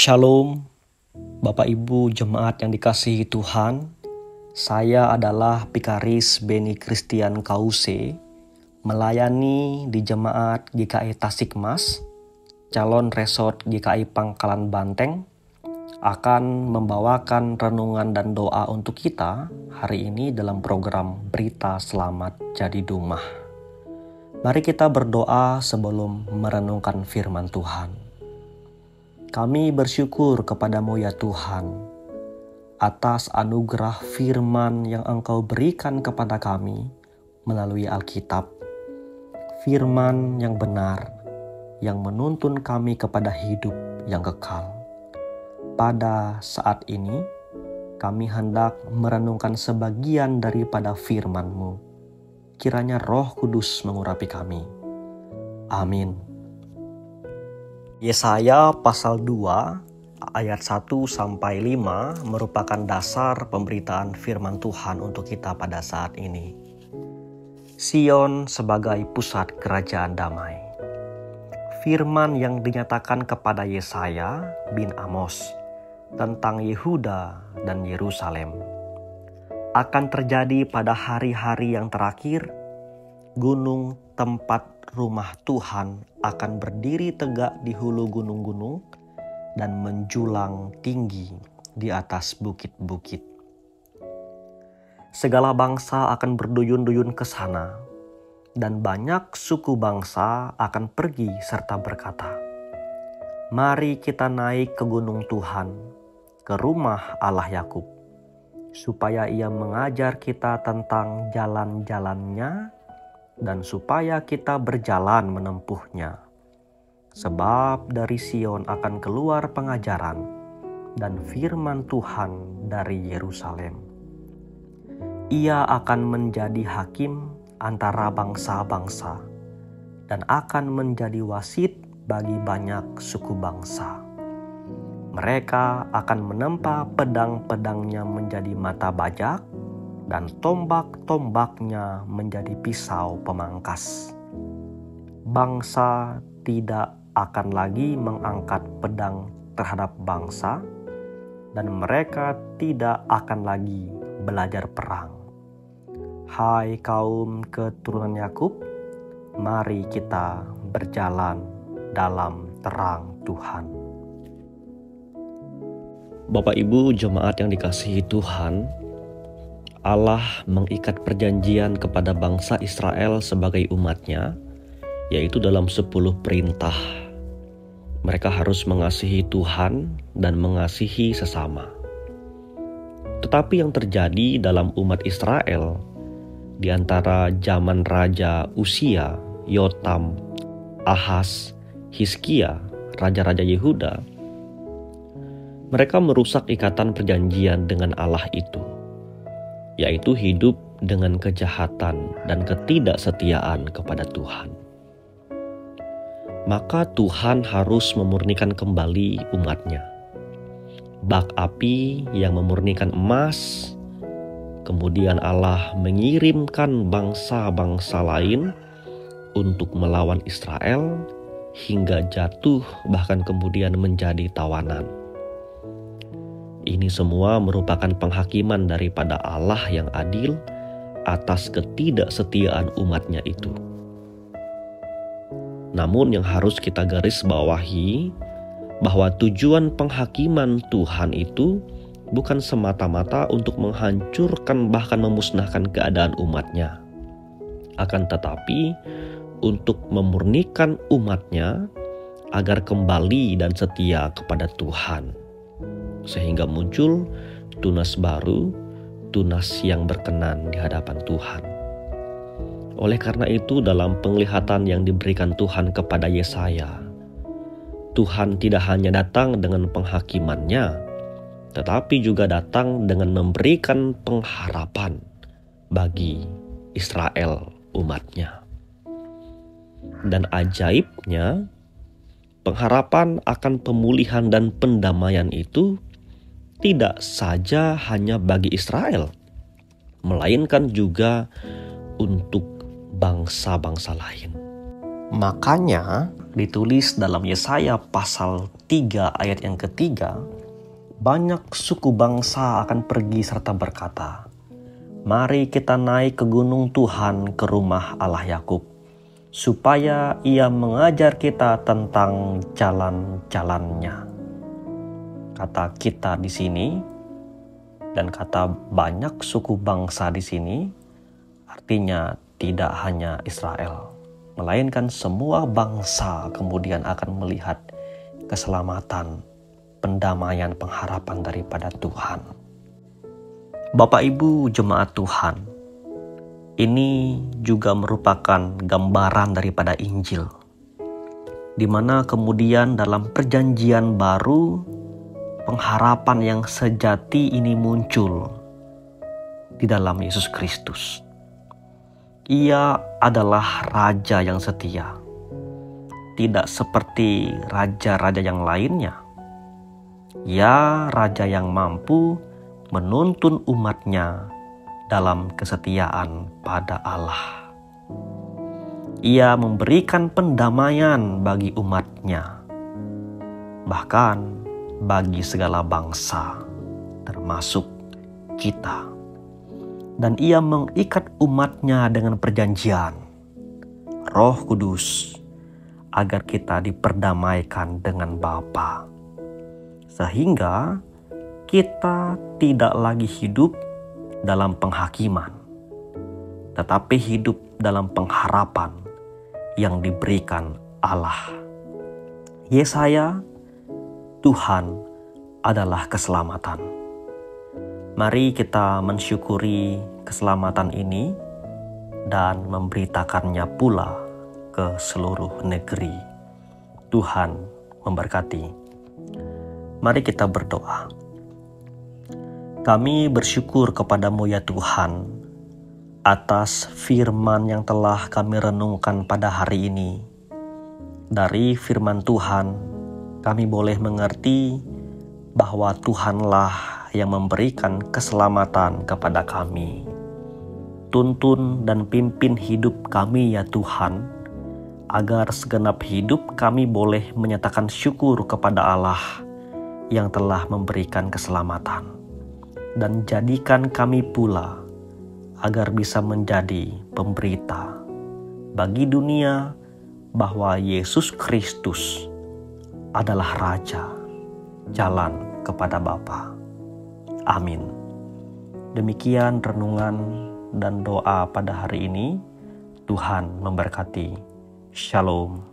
Shalom, Bapak Ibu Jemaat yang dikasihi Tuhan. Saya adalah Pikaris Beni Christian Kause, melayani di Jemaat GKI Tasikmas, calon resort GKI Pangkalan Banteng, akan membawakan renungan dan doa untuk kita hari ini dalam program Berita Selamat Jadi Dumah. Mari kita berdoa sebelum merenungkan firman Tuhan. Kami bersyukur kepadamu ya Tuhan, atas anugerah firman yang Engkau berikan kepada kami melalui Alkitab. Firman yang benar, yang menuntun kami kepada hidup yang kekal. Pada saat ini, kami hendak merenungkan sebagian daripada firman-Mu. Kiranya Roh Kudus mengurapi kami. Amin. Yesaya pasal 2 ayat 1-5 merupakan dasar pemberitaan firman Tuhan untuk kita pada saat ini. Sion sebagai pusat kerajaan damai. Firman yang dinyatakan kepada Yesaya bin Amos tentang Yehuda dan Yerusalem akan terjadi pada hari-hari yang terakhir. Gunung tempat rumah Tuhan akan berdiri tegak di hulu gunung-gunung dan menjulang tinggi di atas bukit-bukit. Segala bangsa akan berduyun-duyun ke sana, dan banyak suku bangsa akan pergi serta berkata, "Mari kita naik ke gunung Tuhan, ke rumah Allah Yakub, supaya Ia mengajar kita tentang jalan-jalannya, dan supaya kita berjalan menempuhnya. Sebab dari Sion akan keluar pengajaran dan firman Tuhan dari Yerusalem. Ia akan menjadi hakim antara bangsa-bangsa dan akan menjadi wasit bagi banyak suku bangsa. Mereka akan menempa pedang-pedangnya menjadi mata bajak, dan tombak-tombaknya menjadi pisau pemangkas. Bangsa tidak akan lagi mengangkat pedang terhadap bangsa, dan mereka tidak akan lagi belajar perang. Hai kaum keturunan Yakub, mari kita berjalan dalam terang Tuhan." Bapak Ibu jemaat yang dikasihi Tuhan, Allah mengikat perjanjian kepada bangsa Israel sebagai umatnya, yaitu dalam 10 perintah. Mereka harus mengasihi Tuhan dan mengasihi sesama. Tetapi yang terjadi dalam umat Israel di antara zaman Raja Usia, Yotam, Ahaz, Hizkia, raja-raja Yehuda, mereka merusak ikatan perjanjian dengan Allah itu, yaitu hidup dengan kejahatan dan ketidaksetiaan kepada Tuhan. Maka Tuhan harus memurnikan kembali umatnya. Bak api yang memurnikan emas, kemudian Allah mengirimkan bangsa-bangsa lain untuk melawan Israel hingga jatuh bahkan kemudian menjadi tawanan. Ini semua merupakan penghakiman daripada Allah yang adil atas ketidaksetiaan umatnya itu. Namun yang harus kita garis bawahi bahwa tujuan penghakiman Tuhan itu bukan semata-mata untuk menghancurkan bahkan memusnahkan keadaan umatnya. Akan tetapi untuk memurnikan umatnya agar kembali dan setia kepada Tuhan. Sehingga muncul tunas baru, tunas yang berkenan di hadapan Tuhan. Oleh karena itu dalam penglihatan yang diberikan Tuhan kepada Yesaya, Tuhan tidak hanya datang dengan penghakimannya, tetapi juga datang dengan memberikan pengharapan bagi Israel umatnya. Dan ajaibnya, pengharapan akan pemulihan dan pendamaian itu tidak saja hanya bagi Israel, melainkan juga untuk bangsa-bangsa lain. Makanya ditulis dalam Yesaya pasal 3 ayat yang ketiga, banyak suku bangsa akan pergi serta berkata, "Mari kita naik ke gunung Tuhan, ke rumah Allah Yakub, supaya Ia mengajar kita tentang jalan-jalannya." Kata "kita" di sini dan kata "banyak suku bangsa" di sini artinya tidak hanya Israel, melainkan semua bangsa kemudian akan melihat keselamatan, pendamaian, pengharapan daripada Tuhan. Bapak Ibu jemaat Tuhan, ini juga merupakan gambaran daripada Injil, di mana kemudian dalam perjanjian baru pengharapan yang sejati ini muncul di dalam Yesus Kristus. Ia adalah Raja yang setia, tidak seperti raja-raja yang lainnya. Ia Raja yang mampu menuntun umatnya dalam kesetiaan pada Allah. Ia memberikan pendamaian bagi umatnya, bahkan bagi segala bangsa, termasuk kita. Dan Ia mengikat umatnya dengan perjanjian Roh Kudus agar kita diperdamaikan dengan Bapa, sehingga kita tidak lagi hidup dalam penghakiman, tetapi hidup dalam pengharapan yang diberikan Allah. Yesaya, Tuhan adalah keselamatan. Mari kita mensyukuri keselamatan ini dan memberitakannya pula ke seluruh negeri. Tuhan memberkati. Mari kita berdoa. Kami bersyukur kepadamu ya Tuhan, atas firman yang telah kami renungkan pada hari ini. Dari firman Tuhan, kami boleh mengerti bahwa Tuhanlah yang memberikan keselamatan kepada kami. Tuntun dan pimpin hidup kami ya Tuhan, agar segenap hidup kami boleh menyatakan syukur kepada Allah yang telah memberikan keselamatan. Dan jadikan kami pula agar bisa menjadi pemberita bagi dunia bahwa Yesus Kristus adalah Raja, jalan kepada Bapa. Amin. Demikian renungan dan doa pada hari ini. Tuhan memberkati. Shalom.